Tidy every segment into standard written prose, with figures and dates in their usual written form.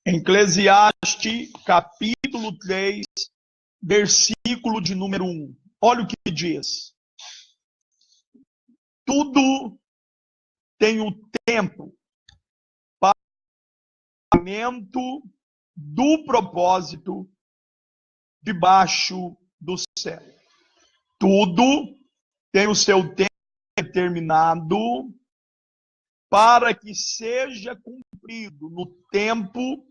Eclesiastes, capítulo 3, versículo de número 1. Olha o que diz. Tudo tem o tempo para o cumprimento do propósito debaixo do céu. Tudo tem o seu tempo determinado para que seja cumprido no tempo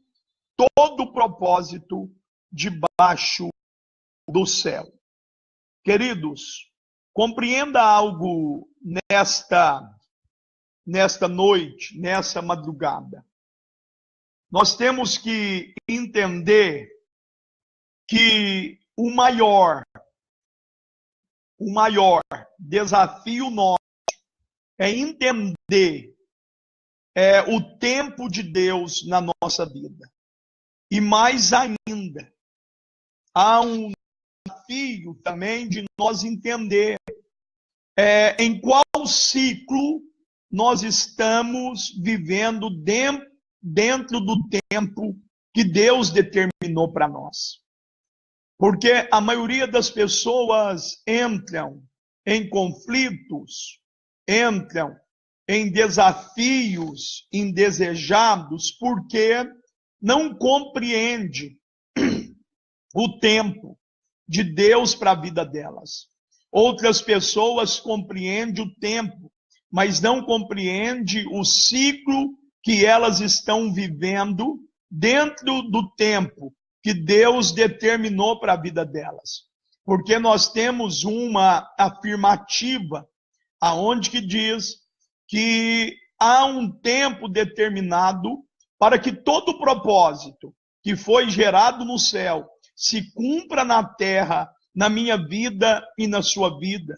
todo o propósito debaixo do céu. Queridos, compreenda algo nesta noite, nessa madrugada. Nós temos que entender que o maior desafio nosso é entender o tempo de Deus na nossa vida. E mais ainda, há um desafio também de nós entender em qual ciclo nós estamos vivendo dentro do tempo que Deus determinou para nós. Porque a maioria das pessoas entram em conflitos, entram em desafios indesejados, porque não compreende o tempo de Deus para a vida delas. Outras pessoas compreendem o tempo, mas não compreendem o ciclo que elas estão vivendo dentro do tempo que Deus determinou para a vida delas. Porque nós temos uma afirmativa aonde que diz que há um tempo determinado para que todo o propósito que foi gerado no céu se cumpra na terra, na minha vida e na sua vida.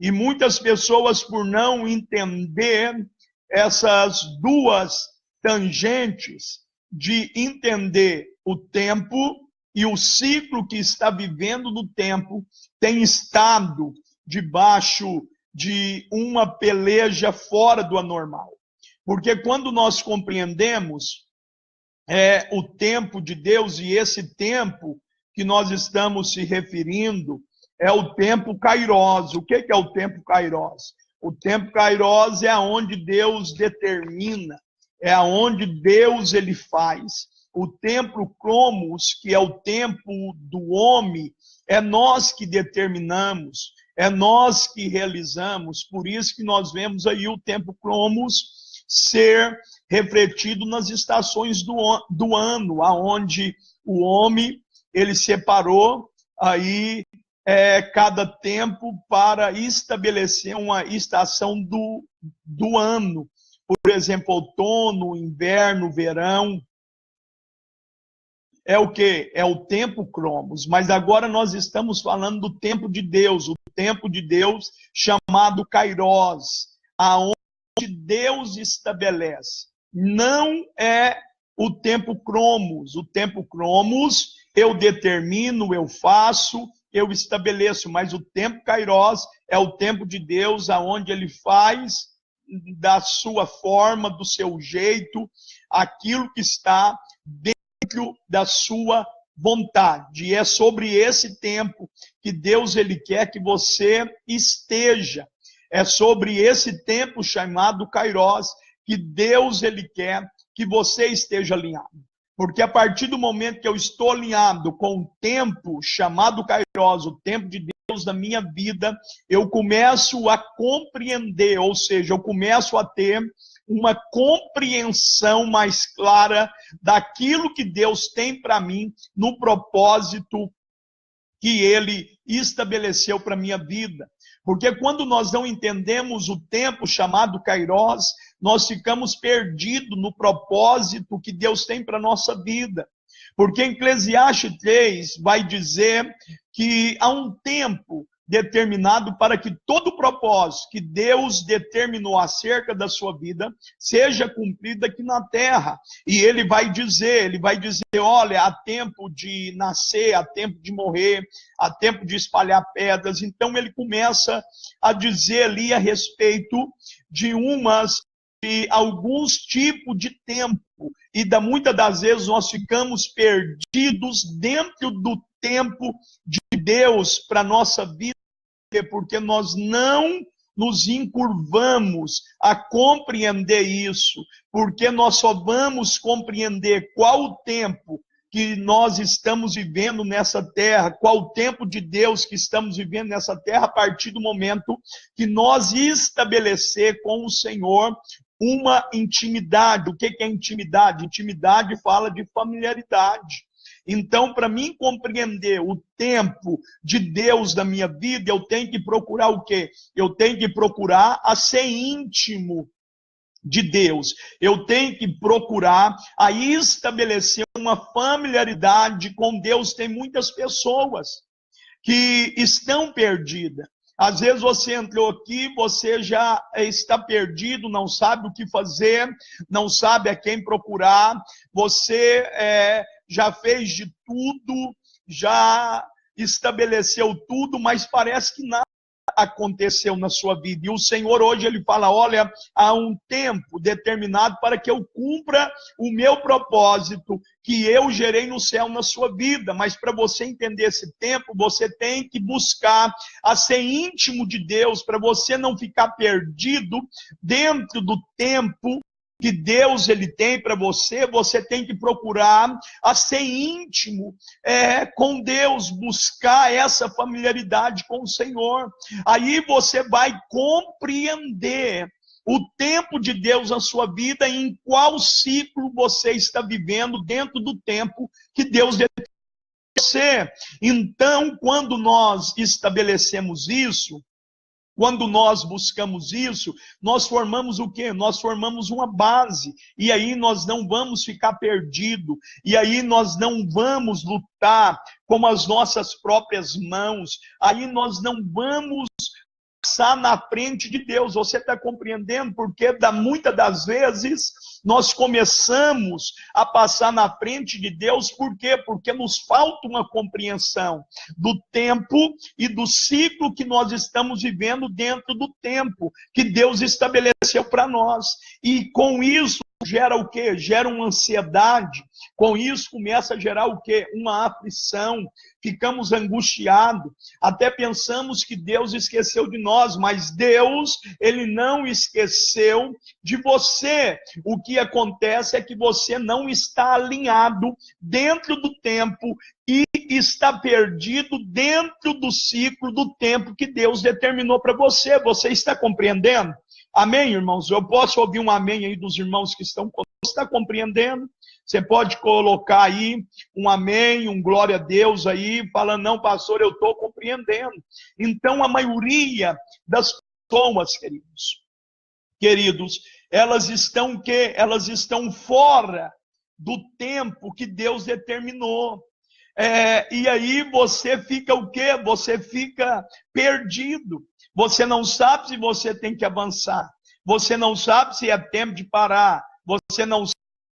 E muitas pessoas, por não entender essas duas tangentes de entender o tempo e o ciclo que está vivendo no tempo, tem estado debaixo de uma peleja fora do anormal. Porque quando nós compreendemos o tempo de Deus, e esse tempo que nós estamos se referindo é o tempo Kairos. O que é o tempo Kairos? O tempo Kairos é onde Deus determina, é onde Deus ele faz. O tempo Cromos, que é o tempo do homem, é nós que determinamos, é nós que realizamos. Por isso que nós vemos aí o tempo Cromos ser refletido nas estações do ano, aonde o homem ele separou aí cada tempo para estabelecer uma estação do ano. Por exemplo, outono, inverno, verão. É o quê? É o tempo Cromos. Mas agora nós estamos falando do tempo de Deus, o tempo de Deus chamado Kairos, aonde Deus estabelece. Não é o tempo Cromos. O tempo Cromos eu determino, eu faço, eu estabeleço, mas o tempo Kairos é o tempo de Deus, aonde ele faz da sua forma, do seu jeito, aquilo que está dentro da sua vontade. E é sobre esse tempo que Deus ele quer que você esteja. É sobre esse tempo chamado Kairos que Deus ele quer que você esteja alinhado. Porque a partir do momento que eu estou alinhado com o tempo chamado Kairos, o tempo de Deus na minha vida, eu começo a compreender, ou seja, eu começo a ter uma compreensão mais clara daquilo que Deus tem para mim no propósito que ele estabeleceu para a minha vida. Porque quando nós não entendemos o tempo chamado Kairos, nós ficamos perdidos no propósito que Deus tem para a nossa vida. Porque em Eclesiastes 3 vai dizer que há um tempo determinado para que todo o propósito que Deus determinou acerca da sua vida seja cumprido aqui na terra. E ele vai dizer, olha, há tempo de nascer, há tempo de morrer, há tempo de espalhar pedras. Então ele começa a dizer ali a respeito de umas alguns tipos de tempo, e muitas das vezes nós ficamos perdidos dentro do tempo de Deus para a nossa vida, porque nós não nos encurvamos a compreender isso, porque nós só vamos compreender qual o tempo que nós estamos vivendo nessa terra, qual o tempo de Deus que estamos vivendo nessa terra, a partir do momento que nós estabelecer com o Senhor uma intimidade. O que é intimidade? Intimidade fala de familiaridade. Então, para mim compreender o tempo de Deus na minha vida, eu tenho que procurar o quê? Eu tenho que procurar a ser íntimo de Deus. Eu tenho que procurar a estabelecer uma familiaridade com Deus. Tem muitas pessoas que estão perdidas. Às vezes você entrou aqui, você já está perdido, não sabe o que fazer, não sabe a quem procurar, você já fez de tudo, já estabeleceu tudo, mas parece que nada aconteceu na sua vida. E o Senhor hoje, Ele fala, olha, há um tempo determinado para que eu cumpra o meu propósito que eu gerei no céu na sua vida. Mas para você entender esse tempo, você tem que buscar a ser íntimo de Deus, para você não ficar perdido dentro do tempo que Deus ele tem para você. Você tem que procurar a ser íntimo com Deus, buscar essa familiaridade com o Senhor. Aí você vai compreender o tempo de Deus na sua vida, e em qual ciclo você está vivendo dentro do tempo que Deus determinou para você. Então, quando nós estabelecemos isso, quando nós buscamos isso, nós formamos o quê? Nós formamos uma base, e aí nós não vamos ficar perdidos, e aí nós não vamos lutar com as nossas próprias mãos, aí nós não vamos passar na frente de Deus. Você está compreendendo? Porque muitas das vezes nós começamos a passar na frente de Deus. Por quê? Porque nos falta uma compreensão do tempo e do ciclo que nós estamos vivendo dentro do tempo que Deus estabeleceu para nós. E com isso gera o quê? Gera uma ansiedade. Com isso começa a gerar o quê? Uma aflição. Ficamos angustiados, até pensamos que Deus esqueceu de nós, mas Deus, Ele não esqueceu de você. O que acontece é que você não está alinhado dentro do tempo e está perdido dentro do ciclo do tempo que Deus determinou para você. Você está compreendendo? Amém, irmãos? Eu posso ouvir um amém aí dos irmãos que estão conosco. Você está compreendendo? Você pode colocar aí um amém, um glória a Deus aí, falando, não, pastor, eu estou compreendendo. Então, a maioria das pessoas, queridos, elas estão o quê? Elas estão fora do tempo que Deus determinou. E aí você fica o quê? Você fica perdido. Você não sabe se você tem que avançar. Você não sabe se é tempo de parar. Você não sabe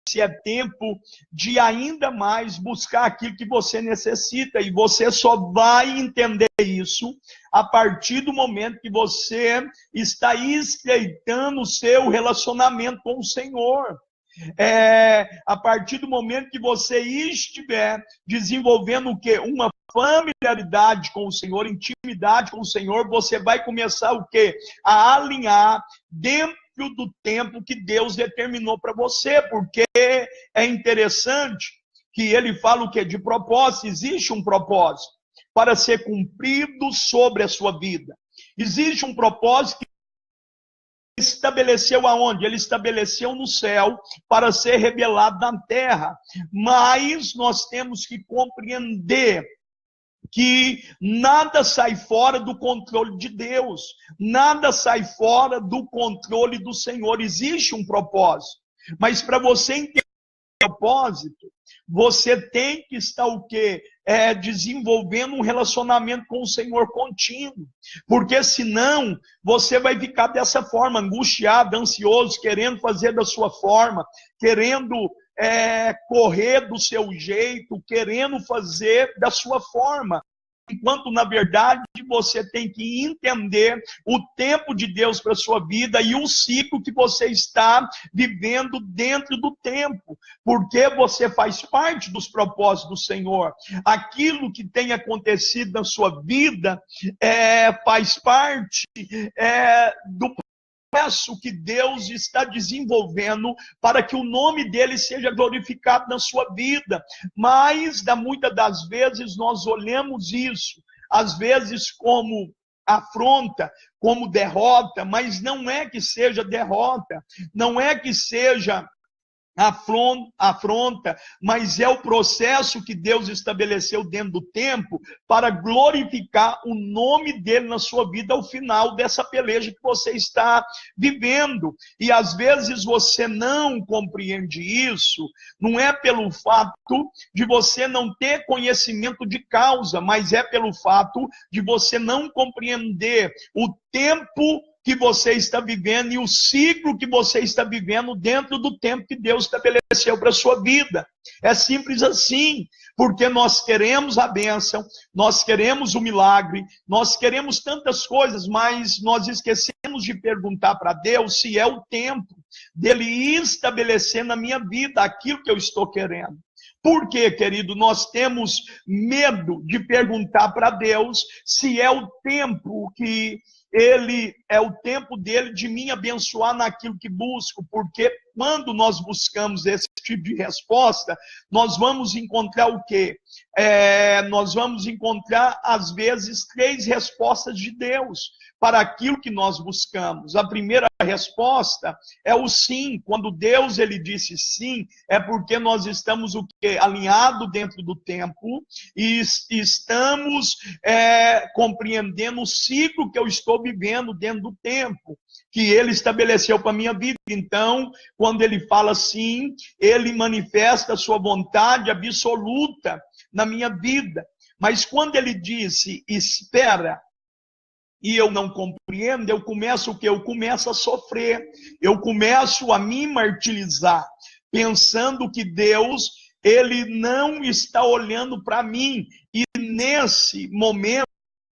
se é tempo de ainda mais buscar aquilo que você necessita. E você só vai entender isso a partir do momento que você está estreitando o seu relacionamento com o Senhor. A partir do momento que você estiver desenvolvendo o quê? Uma familiaridade com o Senhor, intimidade com o Senhor, você vai começar o quê? A alinhar dentro do tempo que Deus determinou para você, porque é interessante que ele fala o quê? De propósito. Existe um propósito para ser cumprido sobre a sua vida. Existe um propósito que ele estabeleceu aonde? Ele estabeleceu no céu para ser revelado na terra. Mas nós temos que compreender que nada sai fora do controle de Deus, nada sai fora do controle do Senhor. Existe um propósito, mas para você entender o propósito, você tem que estar o quê? Desenvolvendo um relacionamento com o Senhor contínuo, porque senão você vai ficar dessa forma, angustiado, ansioso, querendo fazer da sua forma, querendo correr do seu jeito, querendo fazer da sua forma. enquanto, na verdade, você tem que entender o tempo de Deus para a sua vida e o ciclo que você está vivendo dentro do tempo, porque você faz parte dos propósitos do Senhor. Aquilo que tem acontecido na sua vida faz parte do processo que Deus está desenvolvendo para que o nome dele seja glorificado na sua vida. Mas, muitas das vezes, nós olhamos isso, às vezes como afronta, como derrota, mas não é que seja derrota, não é que seja afronta, mas é o processo que Deus estabeleceu dentro do tempo para glorificar o nome dele na sua vida ao final dessa peleja que você está vivendo. E às vezes você não compreende isso, não é pelo fato de você não ter conhecimento de causa, mas é pelo fato de você não compreender o tempo que você está vivendo e o ciclo que você está vivendo dentro do tempo que Deus estabeleceu para a sua vida. É simples assim, porque nós queremos a bênção, nós queremos o milagre, nós queremos tantas coisas, mas nós esquecemos de perguntar para Deus se é o tempo dele estabelecer na minha vida aquilo que eu estou querendo. Por quê, querido? Nós temos medo de perguntar para Deus se é o tempo que ele é o tempo dele de me abençoar naquilo que busco, porque quando nós buscamos esse tipo de resposta, nós vamos encontrar o quê? Nós vamos encontrar, às vezes, 3 respostas de Deus para aquilo que nós buscamos. A primeira resposta é o sim. Quando Deus ele disse sim, é porque nós estamos o quê? Alinhado dentro do tempo e estamos compreendendo o ciclo que eu estou vivendo dentro do tempo que ele estabeleceu para a minha vida. Então, quando ele fala sim, ele manifesta a sua vontade absoluta na minha vida. Mas quando ele disse espera, e eu não compreendo, eu começo o quê? Eu começo a sofrer, eu começo a me martirizar, pensando que Deus, ele não está olhando para mim, e nesse momento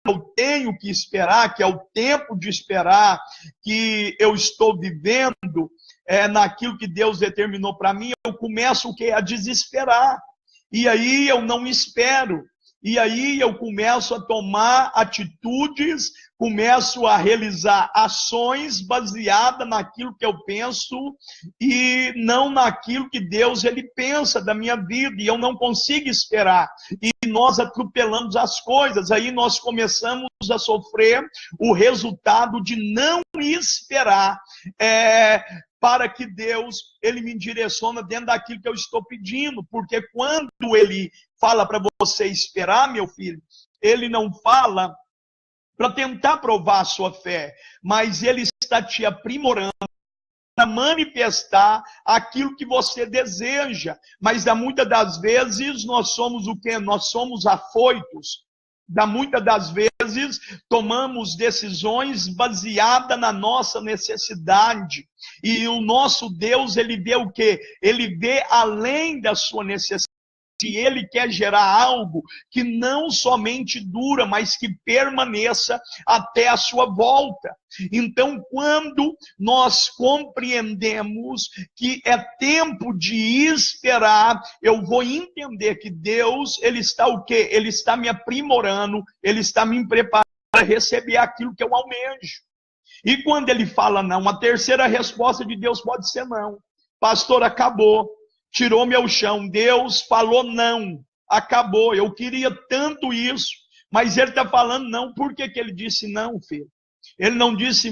eu tenho que esperar, que é o tempo de esperar, que eu estou vivendo naquilo que Deus determinou para mim, eu começo o quê? A desesperar, e aí eu não espero, e aí eu começo a tomar atitudes, começo a realizar ações baseadas naquilo que eu penso e não naquilo que Deus ele pensa da minha vida, e eu não consigo esperar. E nós atropelamos as coisas, aí nós começamos a sofrer o resultado de não esperar para que Deus ele me direcione dentro daquilo que eu estou pedindo, porque quando ele fala para você esperar, meu filho, ele não fala para tentar provar a sua fé, mas ele está te aprimorando para manifestar aquilo que você deseja. Mas muitas das vezes nós somos o quê? Nós somos afoitos. Muitas das vezes tomamos decisões baseadas na nossa necessidade. E o nosso Deus, ele vê o quê? Ele vê além da sua necessidade. Se ele quer gerar algo que não somente dura, mas que permaneça até a sua volta. Então, quando nós compreendemos que é tempo de esperar, eu vou entender que Deus, ele está o quê? Ele está me aprimorando, ele está me preparando para receber aquilo que eu almejo. E quando ele fala não, a terceira resposta de Deus pode ser não. Pastor, acabou. Tirou meu chão, Deus falou não, acabou, eu queria tanto isso, mas ele está falando não. Por que ele disse não, filho? Ele não disse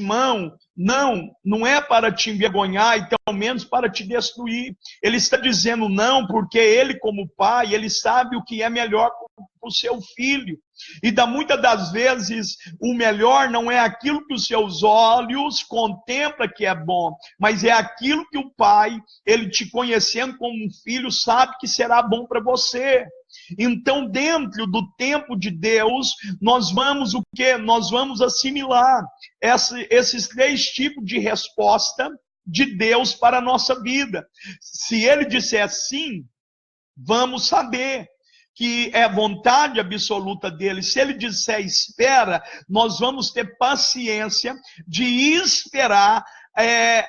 não é para te envergonhar e tão menos para te destruir. Ele está dizendo não porque ele, como pai, ele sabe o que é melhor para o seu filho. E muitas das vezes o melhor não é aquilo que os seus olhos contemplam que é bom, mas é aquilo que o pai, ele te conhecendo como um filho, sabe que será bom para você. Então, dentro do tempo de Deus, nós vamos o quê? Nós vamos assimilar esses 3 tipos de resposta de Deus para a nossa vida. Se ele disser sim, vamos saber. que é vontade absoluta dele, se ele disser espera, nós vamos ter paciência de esperar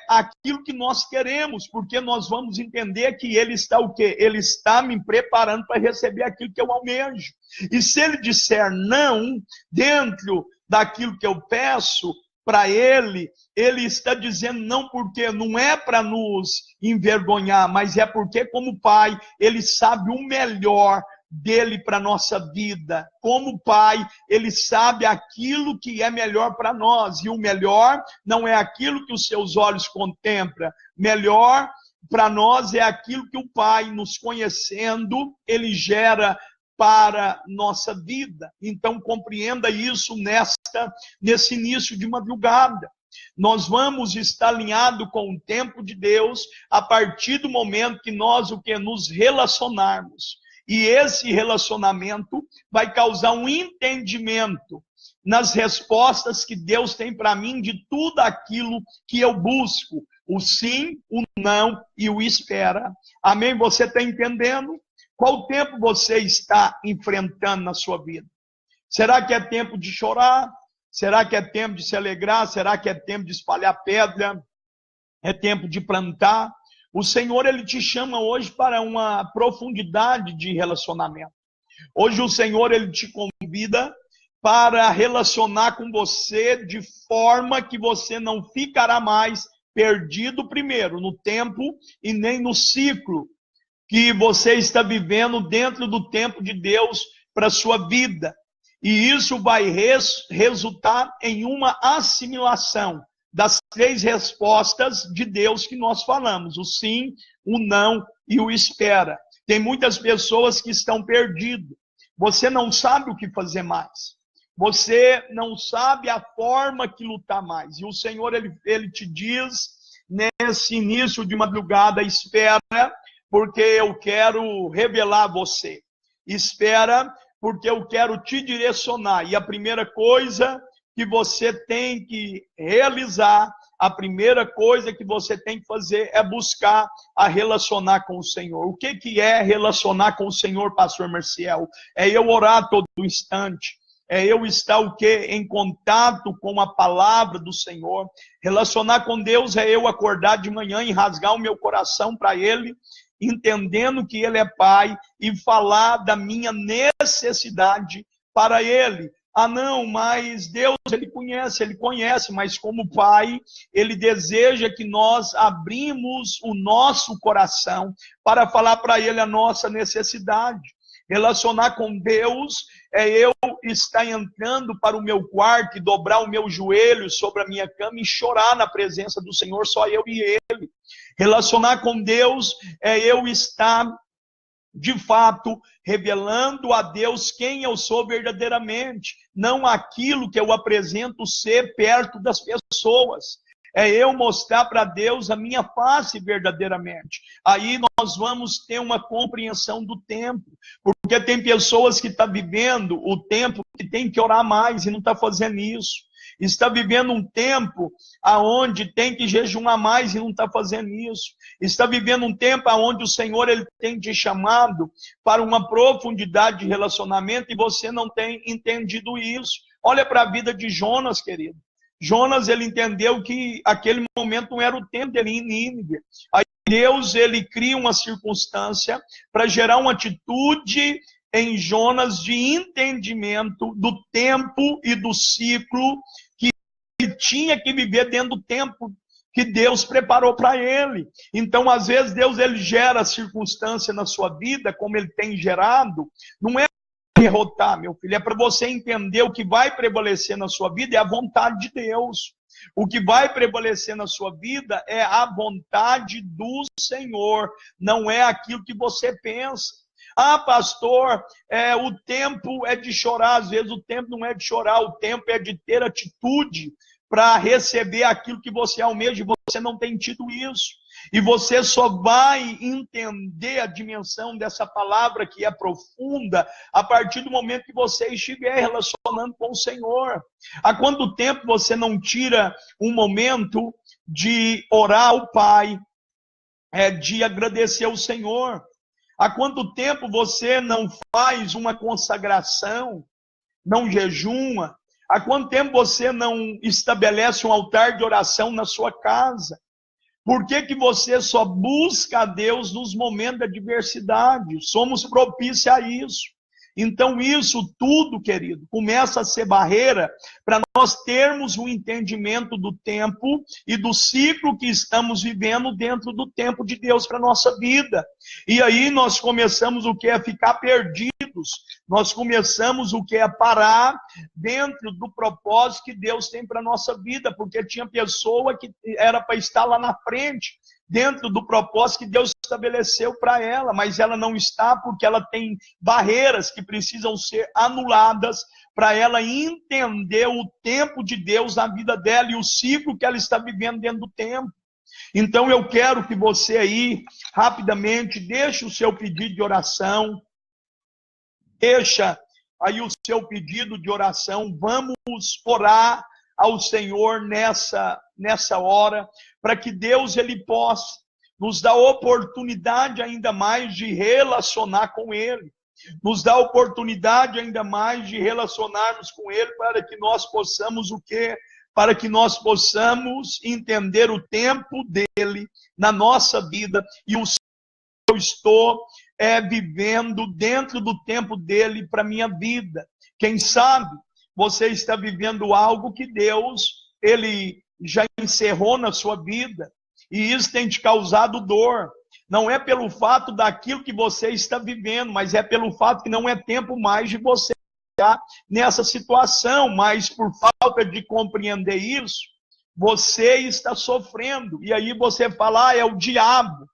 aquilo que nós queremos, porque nós vamos entender que ele está o quê? Ele está me preparando para receber aquilo que eu almejo. E se ele disser não, dentro daquilo que eu peço para ele, ele está dizendo não porque não é para nos envergonhar, mas é porque como pai, ele sabe o melhor dele para a nossa vida. Como pai, ele sabe aquilo que é melhor para nós, e o melhor não é aquilo que os seus olhos contemplam, melhor para nós é aquilo que o pai, nos conhecendo, ele gera para nossa vida. Então compreenda isso nesse início de madrugada. Nós vamos estar alinhados com o tempo de Deus a partir do momento que nós nos relacionarmos. E esse relacionamento vai causar um entendimento nas respostas que Deus tem para mim de tudo aquilo que eu busco. O sim, o não e o espera. Amém? Você está entendendo? Qual tempo você está enfrentando na sua vida? Será que é tempo de chorar? Será que é tempo de se alegrar? Será que é tempo de espalhar pedra? É tempo de plantar? O Senhor, ele te chama hoje para uma profundidade de relacionamento. Hoje o Senhor, ele te convida para relacionar com você de forma que você não ficará mais perdido, primeiro, no tempo e nem no ciclo que você está vivendo dentro do tempo de Deus para a sua vida. E isso vai resultar em uma assimilação das 3 respostas de Deus que nós falamos: o sim, o não e o espera. Tem muitas pessoas que estão perdidas. Você não sabe o que fazer mais. Você não sabe a forma que lutar mais. E o Senhor, ele te diz nesse início de madrugada: espera, porque eu quero revelar a você. Espera, porque eu quero te direcionar. E a primeira coisa que você tem que realizar, a primeira coisa que você tem que fazer é buscar a relacionar com o Senhor. O que é relacionar com o Senhor, pastor Marcial? É eu orar todo instante. É eu estar o quê? Em contato com a palavra do Senhor. Relacionar com Deus é eu acordar de manhã e rasgar o meu coração para Ele, entendendo que Ele é Pai, e falar da minha necessidade para Ele. Ah, não, mas Deus, Ele conhece, mas como Pai, Ele deseja que nós abrimos o nosso coração para falar para Ele a nossa necessidade. Relacionar com Deus é eu estar entrando para o meu quarto e dobrar o meu joelho sobre a minha cama e chorar na presença do Senhor, só eu e Ele. Relacionar com Deus é eu estar, de fato, revelando a Deus quem eu sou verdadeiramente, não aquilo que eu apresento ser perto das pessoas. É eu mostrar para Deus a minha face verdadeiramente. Aí nós vamos ter uma compreensão do tempo, porque tem pessoas que estão vivendo o tempo que tem que orar mais e não está fazendo isso. Está vivendo um tempo aonde tem que jejuar mais e não está fazendo isso. Está vivendo um tempo aonde o Senhor, ele tem te chamado para uma profundidade de relacionamento e você não tem entendido isso. Olha para a vida de Jonas, querido. Jonas, ele entendeu que aquele momento não era o tempo dele ir em Nínive. Aí Deus, ele cria uma circunstância para gerar uma atitude em Jonas de entendimento do tempo e do ciclo que ele tinha que viver dentro do tempo que Deus preparou para ele. Então, às vezes, Deus, ele gera circunstância na sua vida, como ele tem gerado, não é derrotar, meu filho, é para você entender o que vai prevalecer na sua vida é a vontade de Deus. O que vai prevalecer na sua vida é a vontade do Senhor, não é aquilo que você pensa. Ah, pastor, o tempo é de chorar. Às vezes o tempo não é de chorar, o tempo é de ter atitude para receber aquilo que você almeja, e você não tem tido isso. E você só vai entender a dimensão dessa palavra, que é profunda, a partir do momento que você estiver relacionando com o Senhor. Há quanto tempo você não tira um momento de orar ao Pai, de agradecer ao Senhor? Há quanto tempo você não faz uma consagração, não jejuma? Há quanto tempo você não estabelece um altar de oração na sua casa? Por que que você só busca a Deus nos momentos da adversidade? Somos propícios a isso. Então isso tudo, querido, começa a ser barreira para nós termos um entendimento do tempo e do ciclo que estamos vivendo dentro do tempo de Deus para a nossa vida. E aí nós começamos o que é ficar perdidos, nós começamos o que é parar dentro do propósito que Deus tem para a nossa vida, porque tinha pessoa que era para estar lá na frente, dentro do propósito que Deus estabeleceu para ela, mas ela não está porque ela tem barreiras que precisam ser anuladas para ela entender o tempo de Deus na vida dela e o ciclo que ela está vivendo dentro do tempo. Então eu quero que você aí, rapidamente, deixe o seu pedido de oração, deixa aí o seu pedido de oração, vamos orar ao Senhor nessa hora, para que Deus ele possa nos dar oportunidade ainda mais de relacionar com Ele, nos dar oportunidade ainda mais de relacionarmos com Ele, para que nós possamos o quê? Para que nós possamos entender o tempo dele na nossa vida e o que eu estou vivendo dentro do tempo dele para minha vida. Quem sabe você está vivendo algo que Deus, ele já encerrou na sua vida, e isso tem te causado dor. Não é pelo fato daquilo que você está vivendo, mas é pelo fato que não é tempo mais de você estar nessa situação, mas por falta de compreender isso, você está sofrendo, e aí você fala, é o diabo,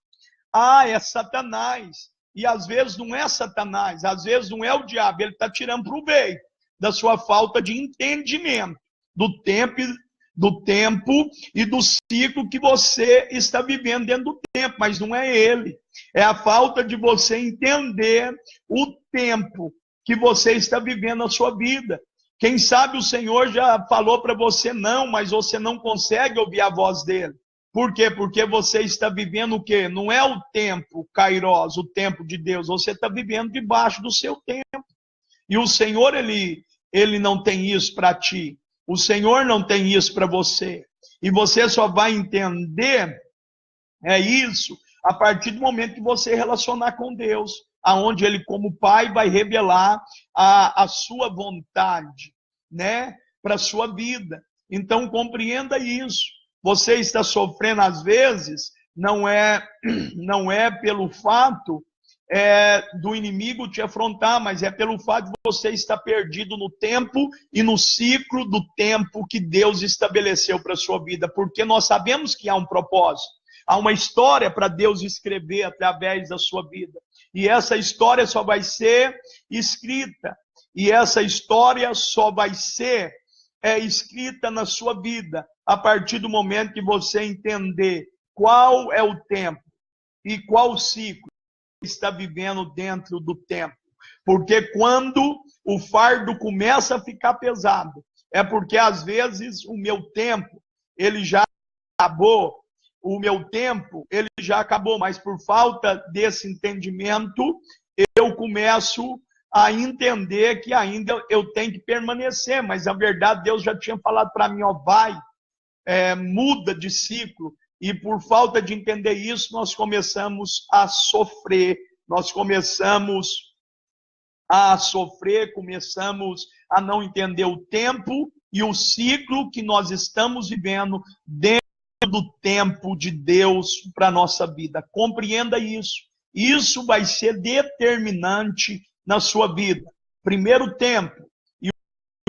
é Satanás, e às vezes não é Satanás, às vezes não é o diabo, ele está tirando proveito da sua falta de entendimento do tempo e do ciclo que você está vivendo dentro do tempo, mas não é ele. É a falta de você entender o tempo que você está vivendo na sua vida. Quem sabe o Senhor já falou para você não, mas você não consegue ouvir a voz dele. Por quê? Porque você está vivendo o quê? Não é o tempo kairos, o tempo de Deus, você está vivendo debaixo do seu tempo. E o Senhor, ele não tem isso para ti. O Senhor não tem isso para você. E você só vai entender isso a partir do momento que você relacionar com Deus, aonde Ele, como Pai, vai revelar a sua vontade, né, para a sua vida. Então, compreenda isso. Você está sofrendo, às vezes, não é pelo fato do inimigo te afrontar, mas é pelo fato de você estar perdido no tempo e no ciclo do tempo que Deus estabeleceu para a sua vida, porque nós sabemos que há um propósito, há uma história para Deus escrever através da sua vida, e essa história só vai ser escrita, e essa história só vai ser escrita na sua vida, a partir do momento que você entender qual é o tempo e qual o ciclo está vivendo dentro do tempo. Porque quando o fardo começa a ficar pesado, é porque às vezes o meu tempo, ele já acabou, mas por falta desse entendimento, eu começo a entender que ainda eu tenho que permanecer, mas na verdade Deus já tinha falado para mim, vai, muda de ciclo. E por falta de entender isso, nós começamos a sofrer, começamos a não entender o tempo e o ciclo que nós estamos vivendo dentro do tempo de Deus para a nossa vida. Compreenda isso. Isso vai ser determinante na sua vida. Primeiro tempo e o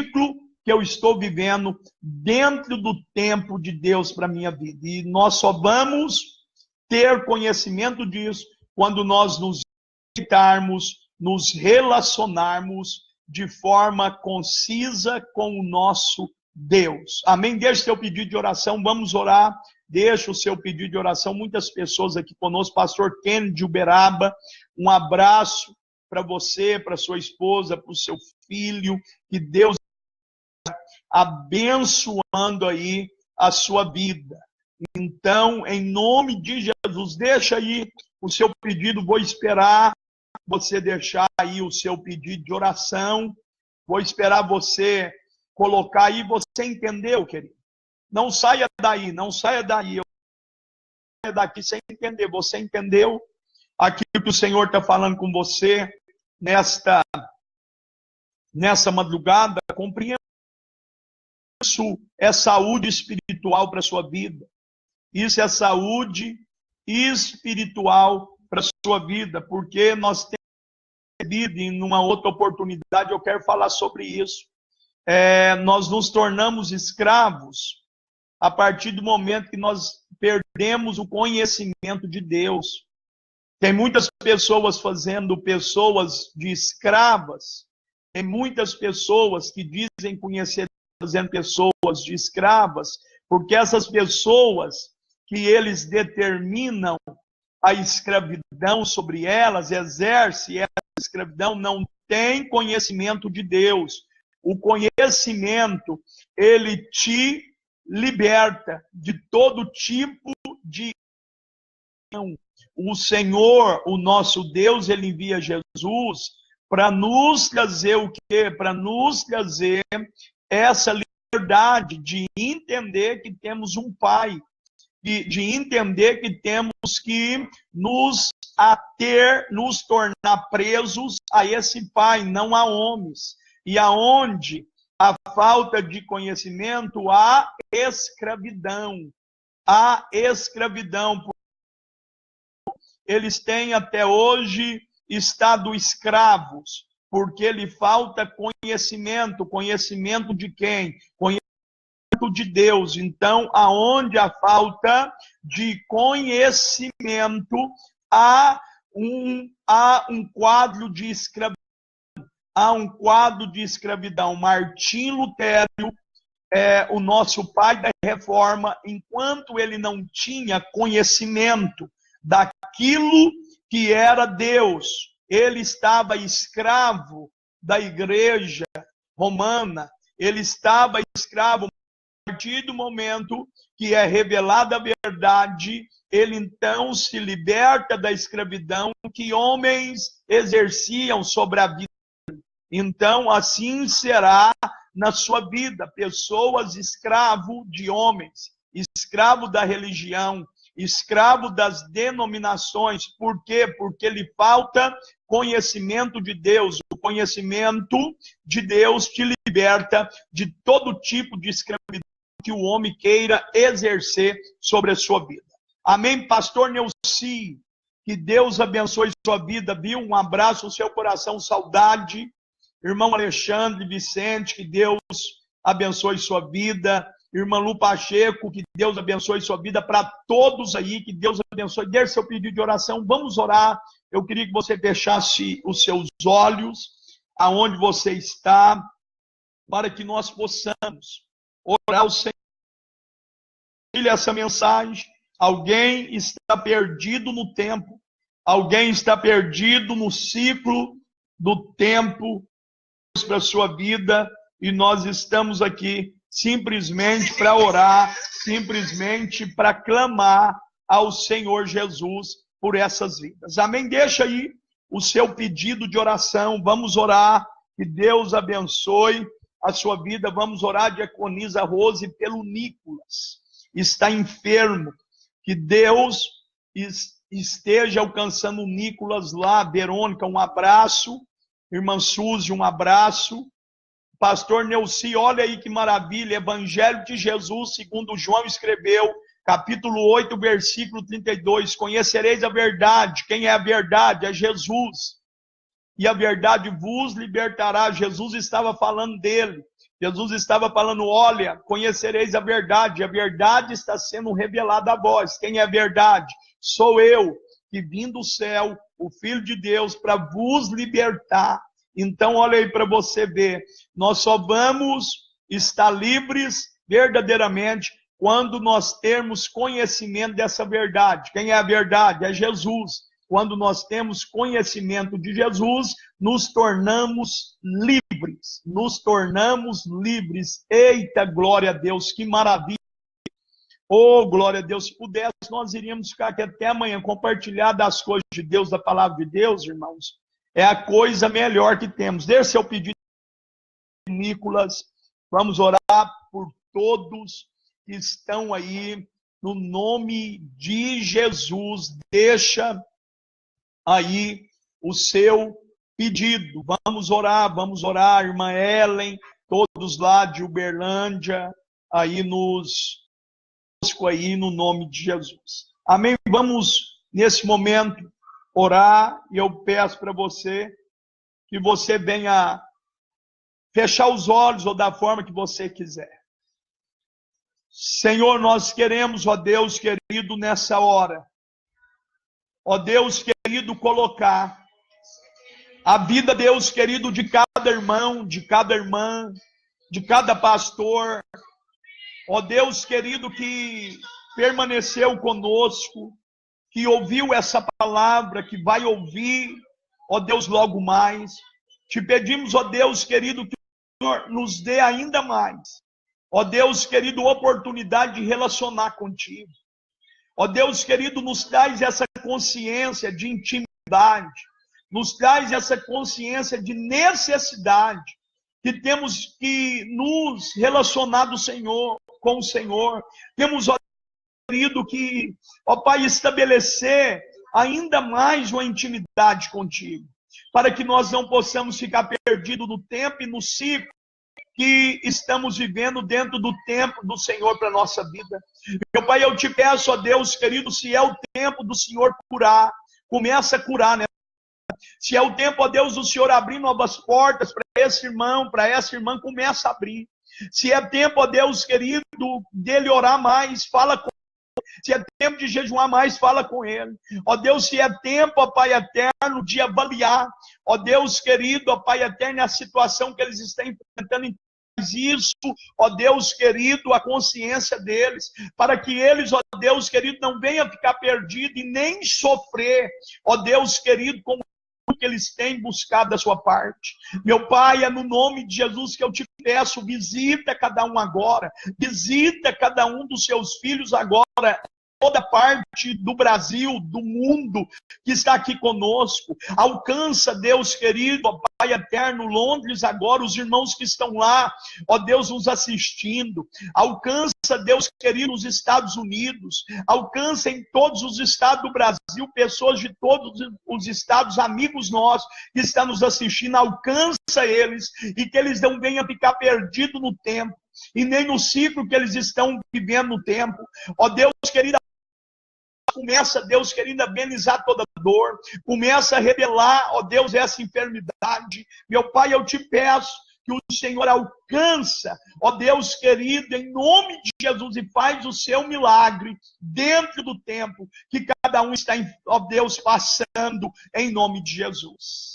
ciclo que eu estou vivendo dentro do tempo de Deus para a minha vida. E nós só vamos ter conhecimento disso quando nós nos deitarmos, nos relacionarmos de forma concisa com o nosso Deus. Amém? Deixa o seu pedido de oração, vamos orar. Deixa o seu pedido de oração. Muitas pessoas aqui conosco, pastor Kennedy de Uberaba, um abraço para você, para sua esposa, para o seu filho, que Deus abençoando aí a sua vida. Então, em nome de Jesus, deixa aí o seu pedido, vou esperar você deixar aí o seu pedido de oração. Vou esperar você colocar aí. Você entendeu, querido? Não saia daí, não saia daí. Eu saia daqui sem entender. Você entendeu aquilo que o Senhor está falando com você nessa madrugada? Compreenda. Isso é saúde espiritual para a sua vida. Isso é saúde espiritual para a sua vida, porque nós temos recebido, em uma outra oportunidade eu quero falar sobre isso. Nós nos tornamos escravos a partir do momento que nós perdemos o conhecimento de Deus. Tem muitas pessoas fazendo pessoas de escravas. Tem muitas pessoas que dizem conhecer, fazendo pessoas de escravas, porque essas pessoas que eles determinam a escravidão sobre elas, exerce essa escravidão, não tem conhecimento de Deus. O conhecimento, ele te liberta de todo tipo de... O Senhor, o nosso Deus, ele envia Jesus para nos trazer o quê? Para nos trazer essa liberdade de entender que temos um Pai, de entender que temos que nos tornar presos a esse Pai, não a homens. E aonde a falta de conhecimento, há escravidão. Há escravidão. Eles têm até hoje estado escravos, porque lhe falta conhecimento. Conhecimento de quem? Conhecimento de Deus. Então, aonde a falta de conhecimento, há um quadro de escravidão. Há um quadro de escravidão. Martim Lutero, o nosso pai da reforma, enquanto ele não tinha conhecimento daquilo que era Deus, ele estava escravo da igreja romana, ele estava escravo. A partir do momento que é revelada a verdade, ele então se liberta da escravidão que homens exerciam sobre a vida. Então, assim será na sua vida. Pessoas escravo de homens, escravo da religião, escravo das denominações. Por quê? Porque lhe falta conhecimento de Deus. O conhecimento de Deus te liberta de todo tipo de escravidão que o homem queira exercer sobre a sua vida. Amém, pastor Neuci? Que Deus abençoe sua vida, viu? Um abraço no seu coração, saudade. Irmão Alexandre Vicente, que Deus abençoe sua vida. Irmã Lu Pacheco, que Deus abençoe sua vida. Para todos aí, que Deus abençoe. Dê seu pedido de oração. Vamos orar. Eu queria que você fechasse os seus olhos, aonde você está, para que nós possamos orar ao Senhor. Essa mensagem. Alguém está perdido no tempo. Alguém está perdido no ciclo do tempo para a sua vida, e nós estamos aqui simplesmente para orar, simplesmente para clamar ao Senhor Jesus por essas vidas. Amém? Deixa aí o seu pedido de oração. Vamos orar, que Deus abençoe a sua vida. Vamos orar, diaconisa Rose, pelo Nicolas. Está enfermo. Que Deus esteja alcançando o Nicolas lá. Verônica, um abraço. Irmã Suzy, um abraço. Pastor Neuci, olha aí que maravilha. Evangelho de Jesus, segundo João escreveu, capítulo 8, versículo 32. Conhecereis a verdade. Quem é a verdade? É Jesus. E a verdade vos libertará. Jesus estava falando dele. Jesus estava falando, olha, conhecereis a verdade. A verdade está sendo revelada a vós. Quem é a verdade? Sou eu, que vim do céu, o Filho de Deus, para vos libertar. Então, olha aí para você ver. Nós só vamos estar livres verdadeiramente quando nós termos conhecimento dessa verdade. Quem é a verdade? É Jesus. Quando nós temos conhecimento de Jesus, nos tornamos livres. Nos tornamos livres. Eita, glória a Deus, que maravilha. Oh, glória a Deus. Se pudesse, nós iríamos ficar aqui até amanhã, compartilhar das coisas de Deus, da palavra de Deus, irmãos. é a coisa melhor que temos. Dê seu pedido, Nicolas. Vamos orar por todos que estão aí, no nome de Jesus. Deixa aí o seu pedido. Vamos orar, irmã Ellen, todos lá de Uberlândia, aí aí no nome de Jesus. Amém? Vamos, nesse momento, orar, e eu peço para você que você venha fechar os olhos ou da forma que você quiser. Senhor, nós queremos, ó Deus querido, nessa hora, ó Deus querido, colocar a vida, Deus querido, de cada irmão, de cada irmã, de cada pastor, ó Deus querido, que permaneceu conosco, que ouviu essa palavra, que vai ouvir, ó Deus, logo mais. Te pedimos, ó Deus querido, que o Senhor nos dê ainda mais, ó Deus querido, oportunidade de relacionar contigo. Ó Deus querido, nos traz essa consciência de intimidade, nos traz essa consciência de necessidade, que temos que nos relacionar com o Senhor. Temos, ó querido, que, ó Pai, estabelecer ainda mais uma intimidade contigo, para que nós não possamos ficar perdidos no tempo e no ciclo que estamos vivendo dentro do tempo do Senhor para a nossa vida. Meu Pai, eu te peço, ó Deus querido, se é o tempo do Senhor curar, começa a curar, né? Se é o tempo, ó Deus, do Senhor abrir novas portas para esse irmão, para essa irmã, começa a abrir. Se é tempo, ó Deus querido, dele orar mais, fala com ele. Se é tempo de jejuar mais, fala com ele. Ó Deus, se é tempo, ó Pai eterno, de avaliar, ó Deus querido, ó Pai eterno, a situação que eles estão enfrentando, isso, ó Deus querido, a consciência deles, para que eles, ó Deus querido, não venham ficar perdidos e nem sofrer, ó Deus querido, com o que eles têm buscado da sua parte. Meu Pai, é no nome de Jesus que eu te peço, visita cada um agora, visita cada um dos seus filhos agora, toda parte do Brasil, do mundo, que está aqui conosco. Alcança, Deus querido, ó Pai eterno, Londres agora, os irmãos que estão lá, ó Deus, nos assistindo. Alcança, Deus querido, os Estados Unidos. Alcança em todos os estados do Brasil, pessoas de todos os estados, amigos nossos, que estão nos assistindo. Alcança eles, e que eles não venham ficar perdidos no tempo, e nem no ciclo que eles estão vivendo no tempo. Ó Deus querido, começa, Deus querido, a amenizar toda dor, começa a revelar, ó Deus, essa enfermidade. Meu Pai, eu te peço que o Senhor alcança, ó Deus querido, em nome de Jesus, e faz o seu milagre dentro do tempo que cada um está, ó Deus, passando, em nome de Jesus.